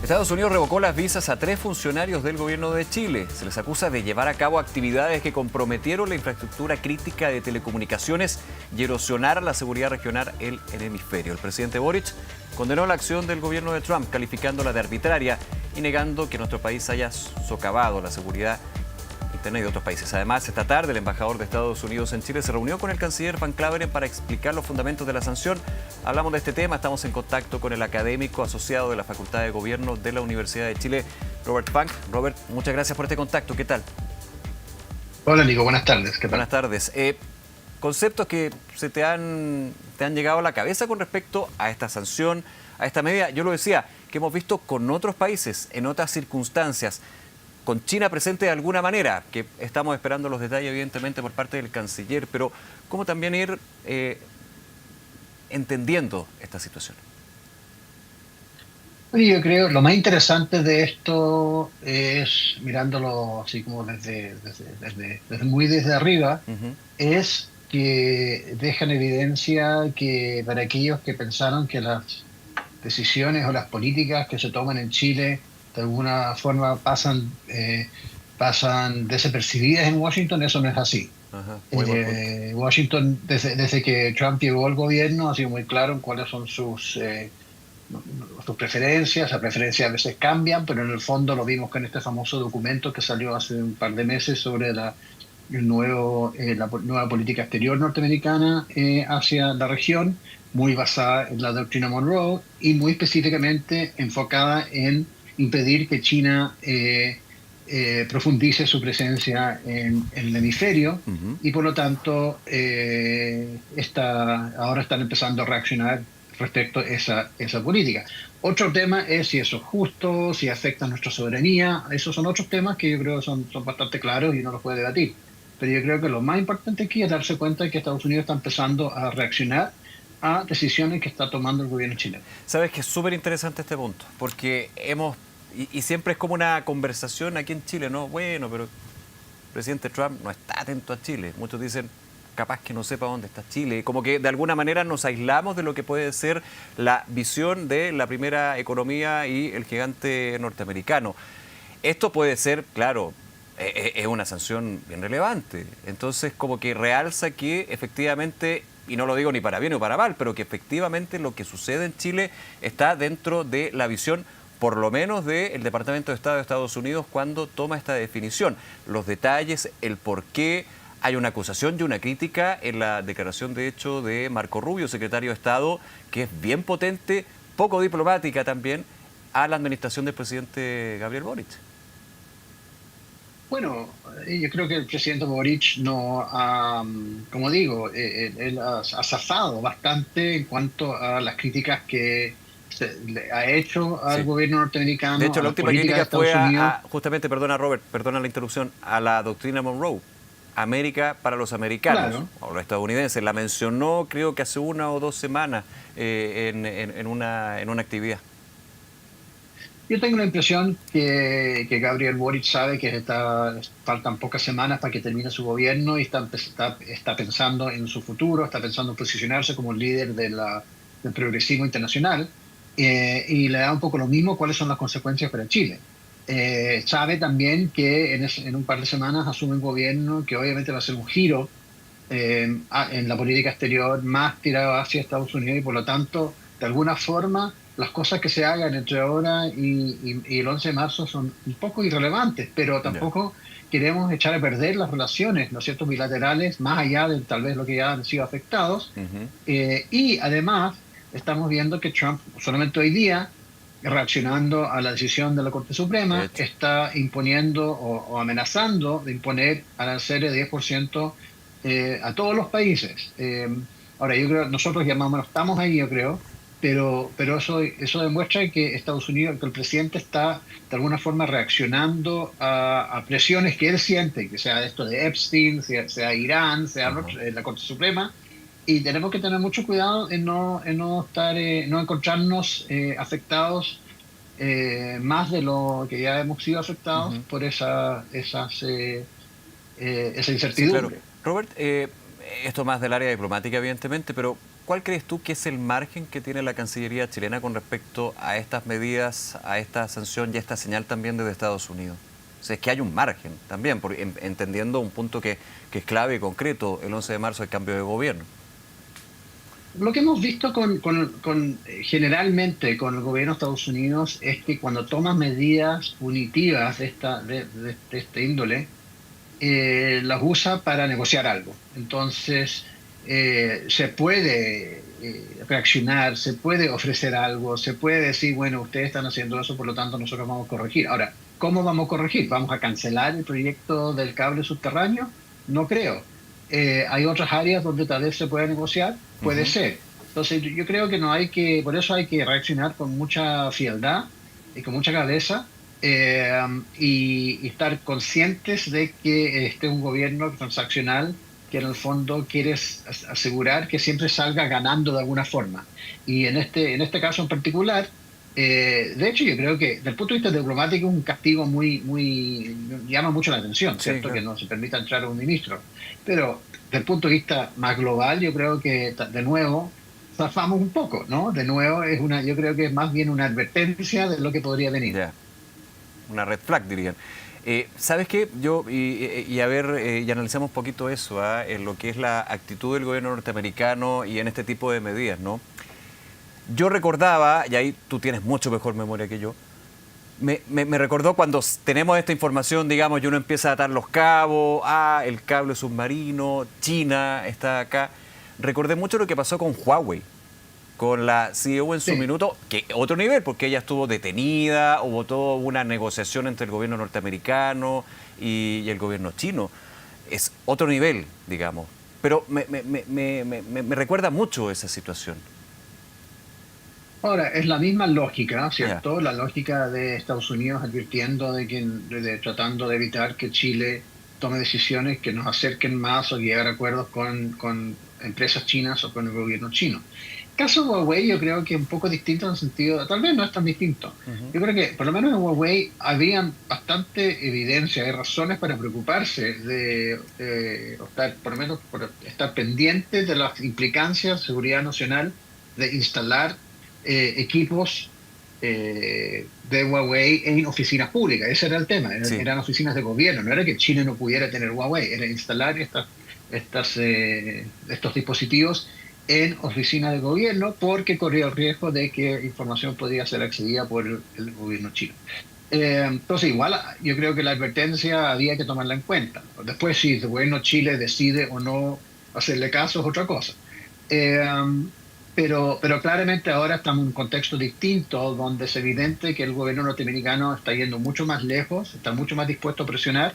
Estados Unidos revocó las visas a 3 funcionarios del gobierno de Chile. Se les acusa de llevar a cabo actividades que comprometieron la infraestructura crítica de telecomunicaciones y erosionar la seguridad regional en el hemisferio. El presidente Boric condenó la acción del gobierno de Trump, calificándola de arbitraria y negando que nuestro país haya socavado la seguridad interna de otros países. Además, esta tarde el embajador de Estados Unidos en Chile se reunió con el canciller Van Claveren para explicar los fundamentos de la sanción. Hablamos de este tema, estamos en contacto con el académico asociado de la Facultad de Gobierno de la Universidad de Chile, Robert Funk. Robert, muchas gracias por este contacto. ¿Qué tal? Hola, Nico. Buenas tardes. ¿Qué tal? Buenas tardes. Conceptos que te han llegado a la cabeza con respecto a esta sanción, a esta medida. Yo lo decía, que hemos visto con otros países, en otras circunstancias, con China presente de alguna manera, que estamos esperando los detalles evidentemente por parte del canciller, pero cómo también ir entendiendo esta situación. Yo creo lo más interesante de esto es, mirándolo así como desde arriba, es que deja en evidencia que para aquellos que pensaron que las decisiones o las políticas que se toman en Chile de alguna forma pasan desapercibidas en Washington, eso no es así. Washington, desde que Trump llegó al gobierno, ha sido muy claro en cuáles son sus preferencias. Las preferencias a veces cambian, pero en el fondo lo vimos con este famoso documento que salió hace un par de meses sobre la nueva política exterior norteamericana hacia la región, muy basada en la doctrina Monroe y muy específicamente enfocada en impedir que China profundice su presencia en el hemisferio y por lo tanto ahora están empezando a reaccionar respecto a esa política. Otro tema es si eso es justo, si afecta a nuestra soberanía. Esos son otros temas que yo creo son bastante claros y no los puede debatir. Pero yo creo que lo más importante aquí es darse cuenta de que Estados Unidos está empezando a reaccionar a decisiones que está tomando el gobierno chileno. Sabes que es súper interesante este punto, porque y siempre es como una conversación aquí en Chile, ¿no? Bueno, pero el presidente Trump no está atento a Chile. Muchos dicen, capaz que no sepa dónde está Chile. Como que de alguna manera nos aislamos de lo que puede ser la visión de la primera economía y el gigante norteamericano. Esto puede ser, claro, es una sanción bien relevante. Entonces, como que realza que efectivamente, y no lo digo ni para bien ni para mal, pero que efectivamente lo que sucede en Chile está dentro de la visión, por lo menos del Departamento de Estado de Estados Unidos cuando toma esta definición. Los detalles, el por qué, hay una acusación y una crítica en la declaración de hecho de Marco Rubio, secretario de Estado, que es bien potente, poco diplomática también, a la administración del presidente Gabriel Boric. Bueno, yo creo que el presidente Boric no ha, como digo, él ha zafado bastante en cuanto a las críticas que le ha hecho al gobierno norteamericano. De hecho, a la las última políticas de crítica fue Estados Unidos. justamente, perdona Robert, perdona la interrupción, a la doctrina Monroe. América para los americanos, Claro. o los estadounidenses. La mencionó creo que hace 1 o 2 semanas en una actividad. Yo tengo la impresión que Gabriel Boric sabe que faltan pocas semanas para que termine su gobierno y está pensando en su futuro, está pensando en posicionarse como líder del progresismo internacional y le da un poco lo mismo cuáles son las consecuencias para Chile. Sabe también que en un par de semanas asume un gobierno que obviamente va a hacer un giro en la política exterior más tirado hacia Estados Unidos y por lo tanto, de alguna forma, las cosas que se hagan entre ahora y el 11 de marzo son un poco irrelevantes, pero tampoco queremos echar a perder las relaciones, ¿no es cierto?, bilaterales, más allá de tal vez lo que ya han sido afectados. Y además, estamos viendo que Trump, solamente hoy día, reaccionando a la decisión de la Corte Suprema, está imponiendo o amenazando de imponer aranceles de 10% a todos los países. Ahora, yo creo nosotros ya más o menos estamos ahí, yo creo, pero eso demuestra que Estados Unidos, que el presidente está de alguna forma reaccionando a presiones que él siente, que sea esto de Epstein, sea Irán, sea la Corte Suprema, y tenemos que tener mucho cuidado en no encontrarnos afectados más de lo que ya hemos sido afectados por esa incertidumbre. Sí, claro. Robert, esto más del área diplomática, evidentemente, pero ¿cuál crees tú que es el margen que tiene la Cancillería chilena con respecto a estas medidas, a esta sanción y a esta señal también desde Estados Unidos? O sea, es que hay un margen también, entendiendo un punto que es clave y concreto, el 11 de marzo, el cambio de gobierno. Lo que hemos visto generalmente con el gobierno de Estados Unidos es que cuando toma medidas punitivas de este índole, las usa para negociar algo. Entonces, se puede reaccionar, se puede ofrecer algo, se puede decir, bueno, ustedes están haciendo eso, por lo tanto nosotros vamos a corregir. Ahora, ¿cómo vamos a corregir? ¿Vamos a cancelar el proyecto del cable subterráneo? No creo. ¿Hay otras áreas donde tal vez se puede negociar? Puede ser. Entonces, yo creo que no hay que, por eso hay que reaccionar con mucha frialdad y con mucha cabeza, y estar conscientes de que este es un gobierno transaccional que en el fondo quiere asegurar que siempre salga ganando de alguna forma. Y en este caso en particular, de hecho yo creo que desde el punto de vista diplomático es un castigo llama mucho la atención, Sí, ¿cierto? claro. Que no se permita entrar a un ministro. Pero desde el punto de vista más global, yo creo que de nuevo zafamos un poco, ¿no? De nuevo yo creo que es más bien una advertencia de lo que podría venir. Ya, una red flag, dirían. ¿Sabes qué? A ver, y analicemos un poquito eso, en lo que es la actitud del gobierno norteamericano y en este tipo de medidas, ¿no? Yo recordaba, y ahí tú tienes mucho mejor memoria que yo, me recordó cuando tenemos esta información, digamos, y uno empieza a atar los cabos, el cable submarino, China está acá. Recordé mucho lo que pasó con Huawei, con la CEO en su Sí. minuto, que otro nivel, porque ella estuvo detenida, hubo toda una negociación entre el gobierno norteamericano y el gobierno chino. Es otro nivel, digamos. Pero me recuerda mucho esa situación. Ahora, es la misma lógica, Ya. ¿cierto? La lógica de Estados Unidos advirtiendo tratando de evitar que Chile tome decisiones que nos acerquen más o llegar a acuerdos con empresas chinas o con el gobierno chino. El caso de Huawei yo creo que es un poco distinto en el sentido, tal vez no es tan distinto. Ujú. Yo creo que por lo menos en Huawei había bastante evidencia, hay razones para preocuparse o estar, por lo menos por estar pendiente de las implicancias de seguridad nacional de instalar equipos de Huawei en oficinas públicas. Ese era el tema, Sí. eran oficinas de gobierno, no era que Chile no pudiera tener Huawei, era instalar estos dispositivos en oficinas de gobierno porque corría el riesgo de que información podía ser accedida por el gobierno chino. Entonces, igual yo creo que la advertencia había que tomarla en cuenta. Después, si el gobierno de Chile decide o no hacerle caso, es otra cosa. Eh, pero claramente ahora estamos en un contexto distinto donde es evidente que el gobierno norteamericano está yendo mucho más lejos, está mucho más dispuesto a presionar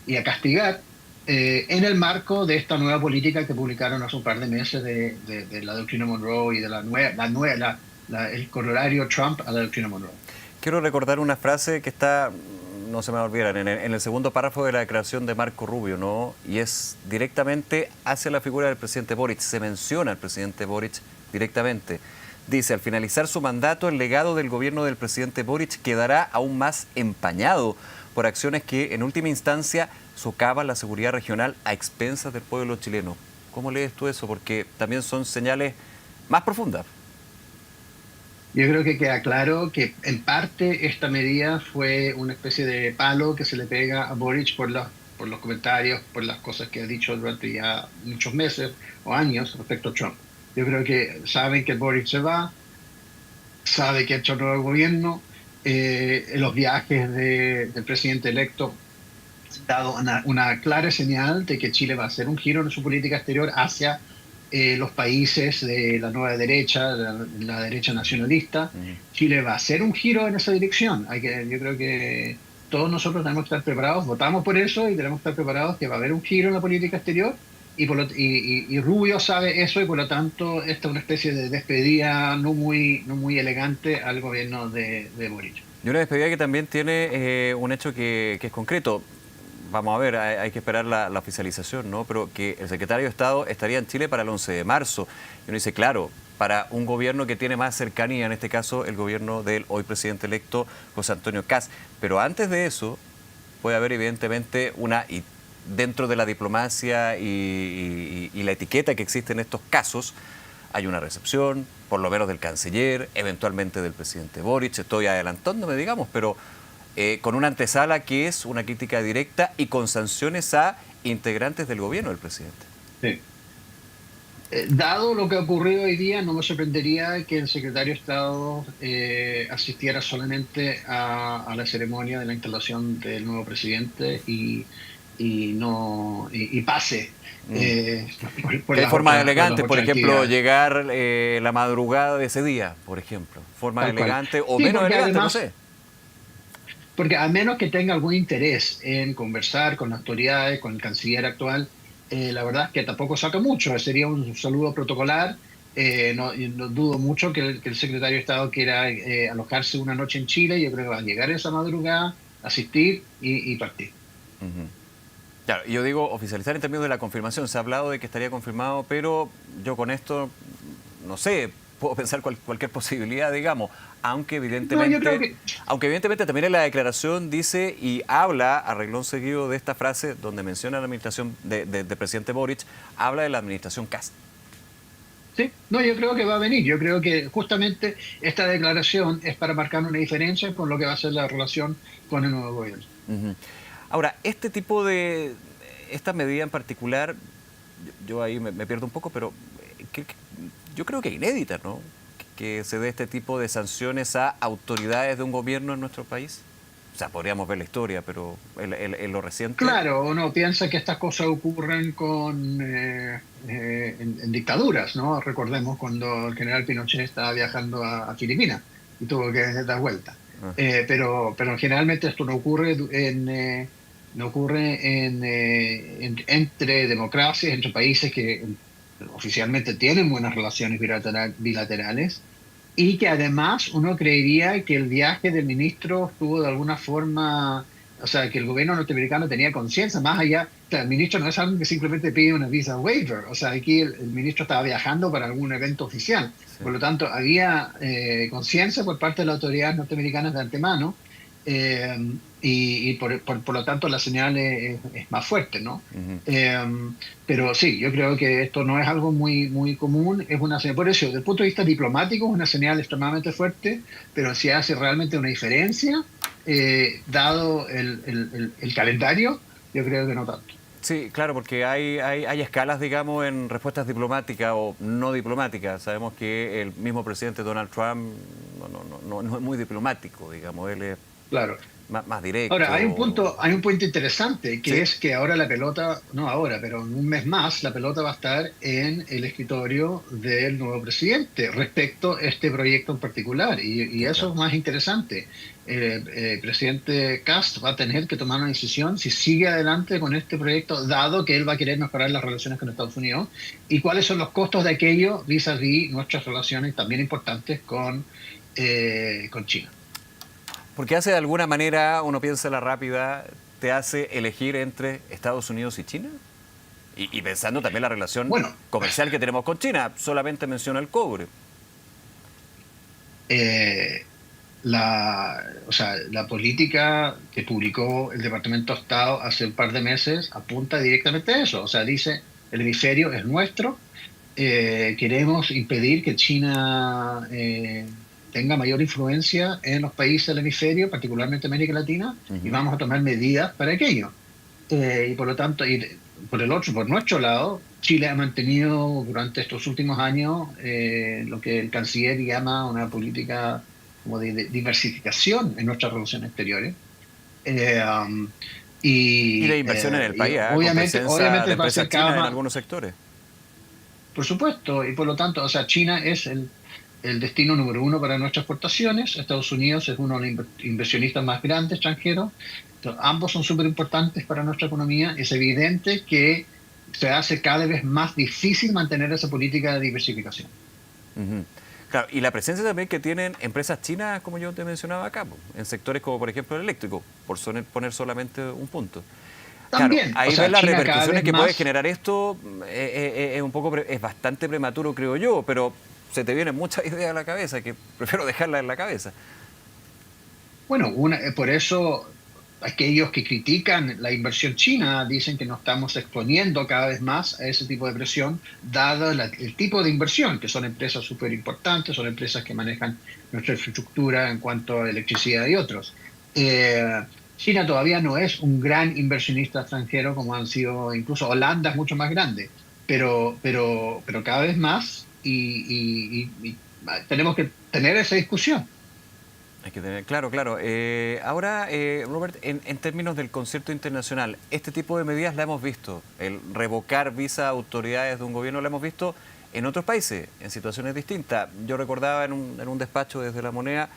y a castigar, en el marco de esta nueva política que publicaron hace un par de meses de la doctrina Monroe y de el corolario Trump a la doctrina Monroe. Quiero recordar una frase que está, no se me va a olvidar, en el segundo párrafo de la declaración de Marco Rubio, ¿no? Y es directamente hacia la figura del presidente Boric. Se menciona al presidente Boric directamente. Dice, al finalizar su mandato, el legado del gobierno del presidente Boric quedará aún más empañado por acciones que, en última instancia, socavan la seguridad regional a expensas del pueblo chileno. ¿Cómo lees tú eso? Porque también son señales más profundas. Yo creo que queda claro que en parte esta medida fue una especie de palo que se le pega a Boric por los comentarios, por las cosas que ha dicho durante ya muchos meses o años respecto a Trump. Yo creo que saben que Boric se va, sabe que ha hecho un nuevo gobierno, en los viajes del presidente electo ha dado una clara señal de que Chile va a hacer un giro en su política exterior hacia los países de la nueva derecha, la derecha nacionalista. Ujú. Chile va a hacer un giro en esa dirección. Yo creo que todos nosotros tenemos que estar preparados, votamos por eso y tenemos que estar preparados que va a haber un giro en la política exterior. Y Rubio sabe eso y por lo tanto esta es una especie de despedida no muy elegante al gobierno de Boric. Y una despedida que también tiene un hecho que es concreto. Vamos a ver, hay que esperar la oficialización, ¿no? Pero que el secretario de Estado estaría en Chile para el 11 de marzo. Y uno dice, claro, para un gobierno que tiene más cercanía, en este caso el gobierno del hoy presidente electo José Antonio Kast. Pero antes de eso puede haber evidentemente y dentro de la diplomacia y la etiqueta que existe en estos casos, hay una recepción, por lo menos del canciller, eventualmente del presidente Boric, estoy adelantándome, digamos, pero con una antesala que es una crítica directa y con sanciones a integrantes del gobierno del presidente. Sí. Dado lo que ha ocurrido hoy día, no me sorprendería que el secretario de Estado asistiera solamente a la ceremonia de la instalación del nuevo presidente y pase por Hay las formas por las elegantes, por otras ejemplo, actividades. llegar la madrugada de ese día, por ejemplo. Forma Tal cual. elegante o Sí, menos elegante, no sé. porque a menos que tenga algún interés en conversar con las autoridades, con el canciller actual, la verdad es que tampoco saca mucho. Sería un saludo protocolar. Y no dudo mucho que el secretario de Estado quiera alojarse una noche en Chile. Yo creo que va a llegar esa madrugada, asistir y partir. Ujú. Claro, yo digo oficializar en términos de la confirmación. Se ha hablado de que estaría confirmado, pero yo con esto, no sé, puedo pensar cualquier posibilidad, digamos, aunque No, yo creo evidentemente, que, aunque evidentemente también en la declaración dice y habla a renglón seguido de esta frase donde menciona la administración de presidente Boric, habla de la administración Kast. sí, no, yo creo que va a venir. Yo creo que justamente esta declaración es para marcar una diferencia con lo que va a ser la relación con el nuevo gobierno. Ujú. Ahora, esta medida en particular, yo ahí me pierdo un poco, pero yo creo que es inédita, ¿no? Que se dé este tipo de sanciones a autoridades de un gobierno en nuestro país. O sea, podríamos ver la historia, pero en lo reciente. Claro, uno piensa que estas cosas ocurren en dictaduras, ¿no? Recordemos cuando el general Pinochet estaba viajando a Filipinas y tuvo que dar vuelta. Ah, Pero generalmente esto no ocurre no ocurre entre democracias, entre países que oficialmente tienen buenas relaciones bilaterales y que además uno creería que el viaje del ministro estuvo de alguna forma, o sea, que el gobierno norteamericano tenía conciencia, más allá, o sea, el ministro no es alguien que simplemente pide una visa waiver, o sea, aquí el ministro estaba viajando para algún evento oficial, sí. por lo tanto, había conciencia por parte de las autoridades norteamericanas de antemano, eh, por lo tanto la señal es más fuerte, ¿no? Ujú. Eh, pero sí, yo creo que esto no es algo muy común, es una señal, por eso, desde el punto de vista diplomático, es una señal extremadamente fuerte, pero si hace realmente una diferencia, dado el calendario, yo creo que no tanto. Sí, claro, porque hay escalas, digamos, en respuestas diplomáticas o no diplomáticas. Sabemos que el mismo presidente Donald Trump no es muy diplomático, digamos, él es Claro. más Ahora, directo. hay un punto interesante, que Sí. es que ahora la pelota, no ahora, pero en un mes más, la pelota va a estar en el escritorio del nuevo presidente respecto a este proyecto en particular. Y Sí, eso claro. es más interesante. El presidente Kast va a tener que tomar una decisión si sigue adelante con este proyecto, dado que él va a querer mejorar las relaciones con Estados Unidos, y cuáles son los costos de aquello vis-à-vis nuestras relaciones también importantes con China. Porque hace de alguna manera, uno piensa la rápida, te hace elegir entre Estados Unidos y China. Y pensando también la relación Bueno, comercial que tenemos con China, solamente menciona el cobre. eh, o sea, la política que publicó el Departamento de Estado hace un par de meses apunta directamente a eso. O sea, dice, el hemisferio es nuestro, queremos impedir que China tenga mayor influencia en los países del hemisferio, particularmente América Latina, y Ujú. vamos a tomar medidas para aquello. Y por lo tanto, por nuestro lado, Chile ha mantenido durante estos últimos años lo que el canciller llama una política como de diversificación en nuestras relaciones exteriores. Eh, um, Y de inversión en el y país, ¿ah? Con presencia de obviamente va a empresas ser cada chinas en más, algunos sectores. por supuesto, y por lo tanto, o sea, China es el destino número uno para nuestras exportaciones. Estados Unidos es uno de los inversionistas más grandes extranjeros. Entonces, ambos son súper importantes para nuestra economía. Es evidente que se hace cada vez más difícil mantener esa política de diversificación. Ujú. Claro, y la presencia también que tienen empresas chinas, como yo te mencionaba acá, po, en sectores como por ejemplo el eléctrico, por poner solamente un punto. Claro, También, o ahí ves sea, las China cada repercusiones vez que puede más. generar esto, es bastante prematuro, creo yo, pero se te vienen muchas ideas a la cabeza que prefiero dejarlas en la cabeza. Bueno, por eso aquellos que critican la inversión china dicen que nos estamos exponiendo cada vez más a ese tipo de presión, dado el tipo de inversión, que son empresas súper importantes, son empresas que manejan nuestra infraestructura en cuanto a electricidad y otros. Eh, China todavía no es un gran inversionista extranjero como han sido, incluso Holanda es mucho más grande, pero cada vez más y tenemos que tener esa discusión. Hay que tener, claro, claro. Ahora, Robert, en términos del concierto internacional, este tipo de medidas la hemos visto. El revocar visa a autoridades de un gobierno la hemos visto en otros países, en situaciones distintas. Yo recordaba en un despacho desde La Moneda,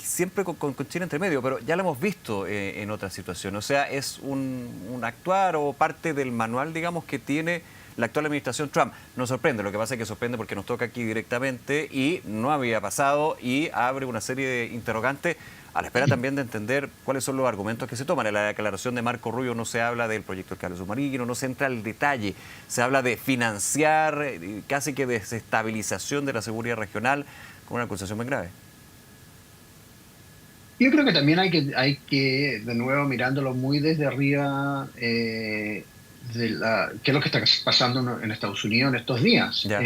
siempre con Chile entre medio, pero ya lo hemos visto en otras situaciones. O sea, es un actuar o parte del manual, digamos, que tiene la actual administración Trump. Nos sorprende, lo que pasa es que sorprende porque nos toca aquí directamente y no había pasado y abre una serie de interrogantes a la espera también de entender cuáles son los argumentos que se toman. En la declaración de Marco Rubio no se habla del proyecto del cable submarino, no se entra al detalle, se habla de financiar, casi que desestabilización de la seguridad regional, con una acusación muy grave. Yo creo que también hay que, de nuevo, mirándolo muy desde arriba, qué es lo que está pasando en Estados Unidos en estos días. Ya.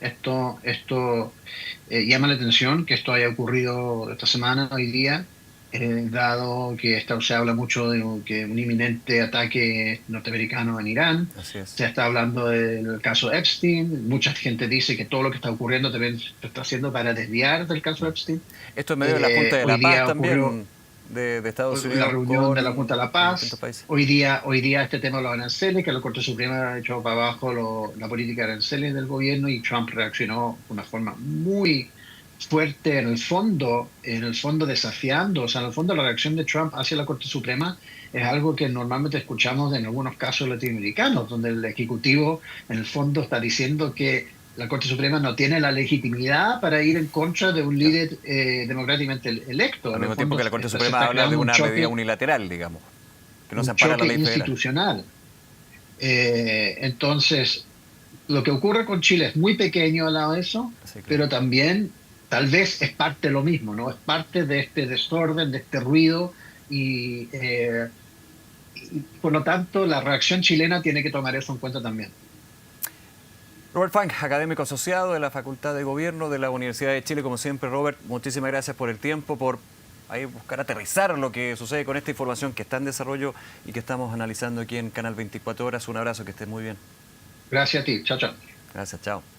Esto llama la atención que esto haya ocurrido esta semana, hoy día, dado que se habla mucho de un inminente ataque norteamericano en Irán. Así es. Se está hablando del caso Epstein. Mucha gente dice que todo lo que está ocurriendo también se está haciendo para desviar del caso Epstein. Esto en medio de la Junta de Hoy la Paz día ocurrió también de Estados la Unidos reunión de la con Junta de la los distintos Paz. países. Hoy día este tema de los aranceles, que la Corte Suprema ha echado para abajo la política de aranceles del gobierno y Trump reaccionó de una forma muy fuerte en el fondo desafiando, o sea, en el fondo la reacción de Trump hacia la Corte Suprema es algo que normalmente escuchamos en algunos casos latinoamericanos, donde el Ejecutivo en el fondo está diciendo que la Corte Suprema no tiene la legitimidad para ir en contra de un Claro. líder democráticamente electo. Al En el mismo tiempo fondo que la Corte se Suprema está habla de creando una medida unilateral, digamos, que no se un ampara la choque ley federal. institucional. Entonces, lo que ocurre con Chile es muy pequeño al lado de eso, Sí, claro. pero también tal vez es parte de lo mismo, ¿no? Es parte de este desorden, de este ruido y por lo tanto la reacción chilena tiene que tomar eso en cuenta también. Robert Funk, académico asociado de la Facultad de Gobierno de la Universidad de Chile. Como siempre, Robert, muchísimas gracias por el tiempo, por ahí buscar aterrizar lo que sucede con esta información que está en desarrollo y que estamos analizando aquí en Canal 24 Horas. Un abrazo, que estés muy bien. Gracias a ti. Chao, chao. Gracias, chao.